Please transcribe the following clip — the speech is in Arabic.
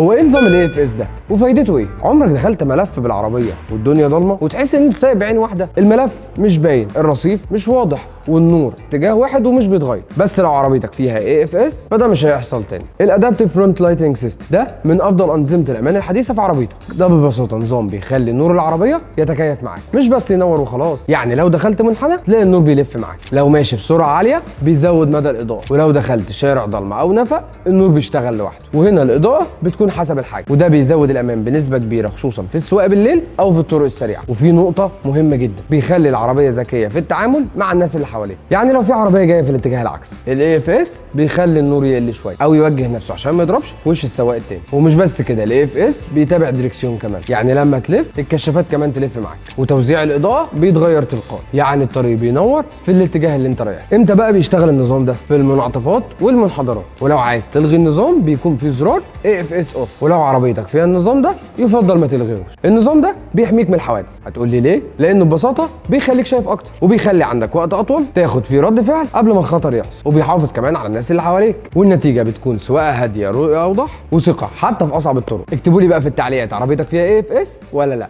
هو ايه نظام الاي اف اس ده وفايدته ايه؟ عمرك دخلت ملف بالعربيه والدنيا ضلمه وتحس ان انت سايق بعين واحده؟ الملف مش باين، الرصيف مش واضح، والنور اتجاه واحد ومش بيتغير. بس لو عربيتك فيها اي اف اس فده مش هيحصل تاني. الادابتيف فرونت لايتنج سيستم ده من افضل انظمه الامان الحديثه في عربيتك. ده ببساطه نظام بيخلي نور العربيه يتكيف معاك، مش بس ينور وخلاص. يعني لو دخلت منحنى تلاقي النور بيلف معاك، لو ماشي بسرعه عاليه بيزود مدى الاضاءه، ولو دخلت شارع ضلمه او نفق النور بيشتغل لوحده. وهنا الاضاءه بتكون حسب الحاجه، وده بيزود الامان بنسبه كبيره خصوصا في السواقه بالليل او في الطرق السريعه. وفي نقطه مهمه جدا، بيخلي العربيه ذكيه في التعامل مع الناس اللي حواليها. يعني لو في عربيه جايه في الاتجاه العكسي الاي اف اس بيخلي النور يقل شويه او يوجه نفسه عشان ما يضربش في وش السواق التاني. ومش بس كده، الاي اف اس بيتابع دريكسيون كمان، يعني لما تلف الكشافات كمان تلف معاك، وتوزيع الاضاءه بيتغير تلقائي، يعني الطريق بينور في الاتجاه اللي انت رايح. امتى بقى بيشتغل النظام ده؟ في المنعطفات والمنحدرات. ولو عايز تلغي النظام بيكون في زرار اي اف اس اوف، ولو عربيتك فيها النظام ده يفضل ما تلغيهوش. النظام ده بيحميك من الحوادث. هتقول لي ليه؟ لانه ببساطه بيخليك شايف اكتر، وبيخلي عندك وقت اطول تاخد فيه رد فعل قبل ما الخطر يحصل، وبيحافظ كمان على الناس اللي حواليك. والنتيجه بتكون سواقه هاديه، رؤيه اوضح، وثقه حتى في اصعب الطرق. اكتبوا لي بقى في التعليقات، عربيتك فيها اي اف اس ولا لا؟